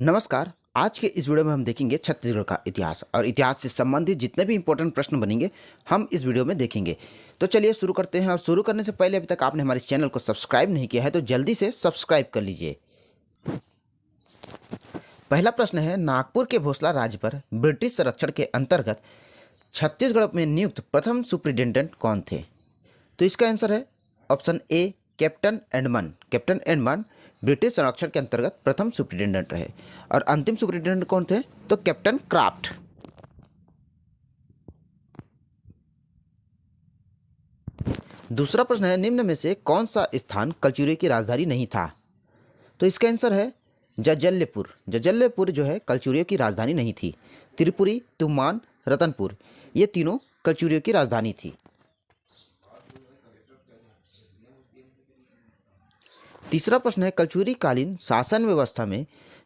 नमस्कार। आज के इस वीडियो में हम देखेंगे छत्तीसगढ़ का इतिहास और इतिहास से संबंधित जितने भी इंपॉर्टेंट प्रश्न बनेंगे हम इस वीडियो में देखेंगे। तो चलिए शुरू करते हैं। और शुरू करने से पहले अभी तक आपने हमारे चैनल को सब्सक्राइब नहीं किया है तो जल्दी से सब्सक्राइब कर लीजिए। पहला प्रश्न है, नागपुर के भोसला राज्य पर ब्रिटिश संरक्षण के अंतर्गत छत्तीसगढ़ में नियुक्त प्रथम सुप्रिटेंडेंट कौन थे? तो इसका आंसर है option A, captain Edmund. Captain Edmund British संरक्षण के अंतर्गत प्रथम सुप्रिटेंडेंट रहे। और अंतिम सुप्रिटेंडेंट कौन थे? तो कैप्टन क्राफ्ट। दूसरा प्रश्न है, निम्न में से कौन सा स्थान कलचुरी की राजधानी नहीं था? तो इसका आंसर है जजल्यपुर। जजल्यपुर जो है कलचुरियों की राजधानी नहीं थी। त्रिपुरी, तुमान, रतनपुर ये तीनों कलचुरियों की राजधानी थी। तीसरा प्रश्न है, कलचुरी कालीन शासन व्यवस्था में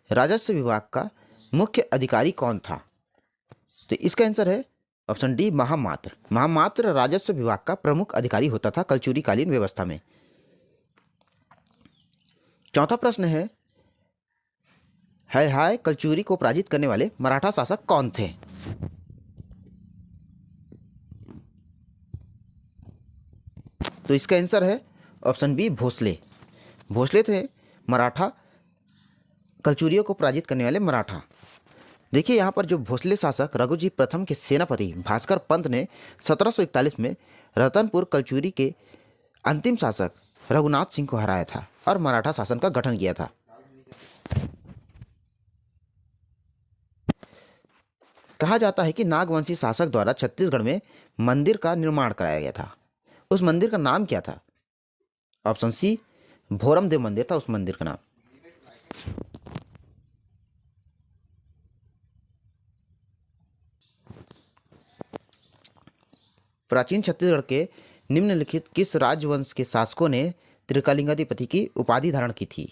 राजस्व विभाग का मुख्य अधिकारी कौन था? तो इसका आंसर है ऑप्शन डी, महामात्र। महामात्र राजस्व विभाग का प्रमुख अधिकारी होता था कलचुरी कालीन व्यवस्था में। चौथा प्रश्न है, हाय कलचुरी को पराजित करने वाले मराठा शासक कौन थे? तो इसका आंसर है ऑप्शन बी, भोसले। भोसले थे मराठा कलचुरियों को पराजित करने वाले मराठा। देखिए यहाँ पर जो भोसले शासक रघुजी प्रथम के सेनापति भास्कर पंत ने 1741 में रतनपुर कलचुरी के अंतिम शासक रघुनाथ सिंह को हराया था और मराठा शासन का गठन किया था। कहा जाता है कि नागवंशी शासक द्वारा छत्तीसगढ़ में मंदिर का निर्माण कराया गया था। उस मंदिर का नाम क्या था? ऑप्शन सी, भोरम देव मंदिर था उस मंदिर का नाम। प्राचीन छत्तीसगढ़ के निम्नलिखित किस राजवंश के शासकों ने त्रिकलिंगाधिपति की उपाधि धारण की थी?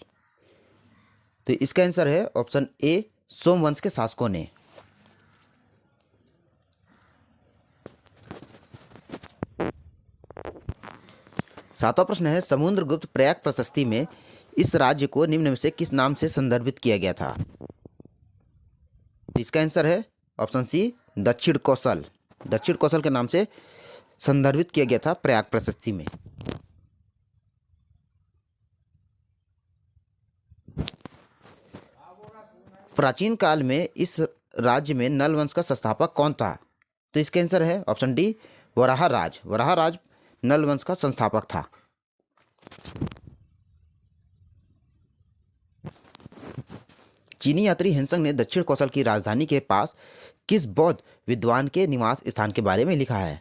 तो इसका आंसर है ऑप्शन ए, सोमवंश के शासकों ने। सातवां प्रश्न है, समुद्रगुप्त प्रयाग प्रशस्ति में इस राज्य को निम्न में से किस नाम से संदर्भित किया गया था? इसका आंसर है ऑप्शन सी, दक्षिण कौशल। दक्षिण कौशल के नाम से संदर्भित किया गया था प्रयाग प्रशस्ति में। प्राचीन काल में इस राज्य में नल वंश का संस्थापक कौन था? तो इसका आंसर है ऑप्शन डी, वराहा राज। वराहा राज नल वंश का संस्थापक था। चीनी यात्री हेनसंग ने दक्षिण कौशल की राजधानी के पास किस बौद्ध विद्वान के निवास स्थान के बारे में लिखा है?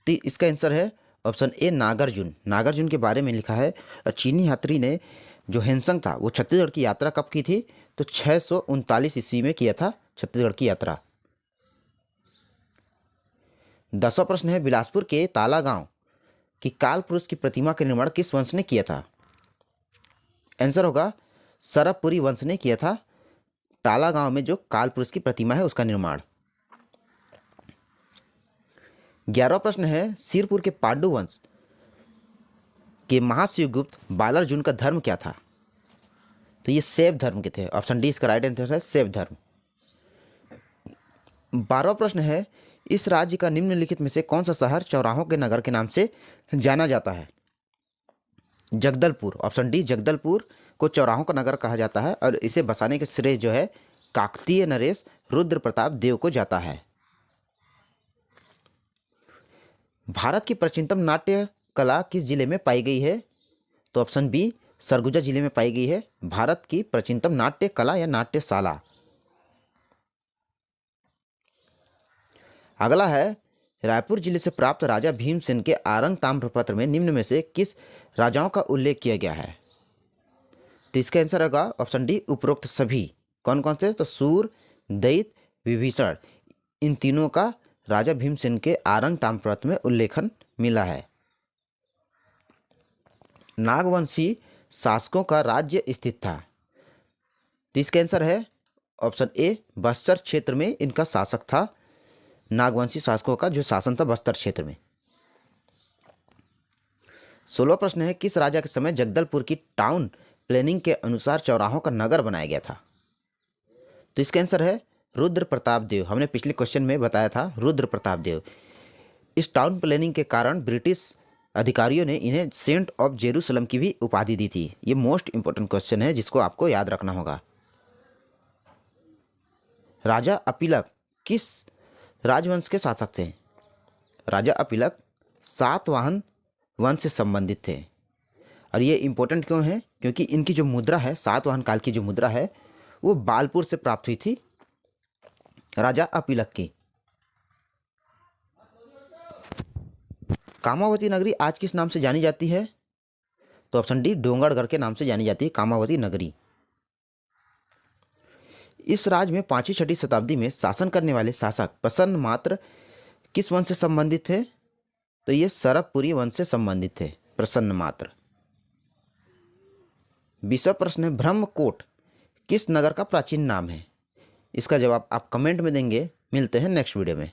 तो इसका आंसर है ऑप्शन ए, नागार्जुन। नागार्जुन के बारे में लिखा है। और चीनी यात्री ने जो हेनसंग था वो छत्तीसगढ़ की यात्रा कब की थी? तो 639 ईस्वी में किया था छत्तीसगढ़ की यात्रा। 10वां प्रश्न है, बिलासपुर के ताला गांव की काल पुरुष की प्रतिमा का निर्माण किस वंश ने किया था? आंसर होगा सरबपुरी वंश ने किया था ताला गांव में जो काल पुरुष की प्रतिमा है उसका निर्माण। 11वां प्रश्न है, सिरपुर के पांडु वंश के महाशिवगुप्त बालार्जुन का धर्म क्या था? तो ये शैव धर्म के थे। ऑप्शन डी इसका राइट आंसर है शैव धर्म। 12वां प्रश्न है, इस राज्य का निम्नलिखित में से कौन सा शहर चौराहों के नगर के नाम से जाना जाता है? जगदलपुर। ऑप्शन डी, जगदलपुर को चौराहों का नगर कहा जाता है और इसे बसाने के श्रेय जो है काकतीय नरेश रुद्र प्रताप देव को जाता है। भारत की प्राचीनतम नाट्य कला किस जिले में पाई गई है? तो ऑप्शन बी, सरगुजा जिले में पाई गई है भारत की प्राचीनतम नाट्य कला या नाट्यशाला। अगला है, रायपुर जिले से प्राप्त राजा भीमसेन के आरंग ताम्रपत्र में निम्न में से किस राजाओं का उल्लेख किया गया है? तो इसका आंसर होगा ऑप्शन डी, उपरोक्त सभी। कौन कौन से? तो सूर, दैत, विभीषण इन तीनों का राजा भीमसेन के आरंग ताम्रपत्र में उल्लेखन मिला है। नागवंशी शासकों का राज्य स्थित था। तो इसका आंसर है ऑप्शन ए, बस्तर क्षेत्र में इनका शासक था। नागवंशी शासकों का जो शासन था बस्तर क्षेत्र में। 16वां प्रश्न है, किस राजा के समय जगदलपुर की टाउन प्लानिंग के अनुसार चौराहों का नगर बनाया गया था? तो इसका आंसर है रुद्र प्रताप देव। हमने पिछले क्वेश्चन में बताया था रुद्र प्रताप देव। इस टाउन प्लानिंग के कारण ब्रिटिश अधिकारियों ने इन्हें सेंट ऑफ जेरूसलम की भी उपाधि दी थी। ये मोस्ट इंपॉर्टेंट क्वेश्चन है जिसको आपको याद रखना होगा। राजा अपिलक किस राजवंश के शासक थे? राजा अपिलक सातवाहन वंश से संबंधित थे। और ये इम्पोर्टेंट क्यों है? क्योंकि इनकी जो मुद्रा है, सातवाहन काल की जो मुद्रा है, वो बालपुर से प्राप्त हुई थी राजा अपिलक की। कामावती नगरी आज किस नाम से जानी जाती है? तो ऑप्शन डी, डोंगरगढ़ के नाम से जानी जाती है कामावती नगरी। इस राज्य में 5वीं-6वीं शताब्दी में शासन करने वाले शासक प्रसन्न मात्र किस वंश से संबंधित थे? तो ये सरबपुरी वंश से संबंधित थे प्रसन्न मात्र। 20वां प्रश्न है, ब्रह्मकोट किस नगर का प्राचीन नाम है? इसका जवाब आप कमेंट में देंगे। मिलते हैं नेक्स्ट वीडियो में।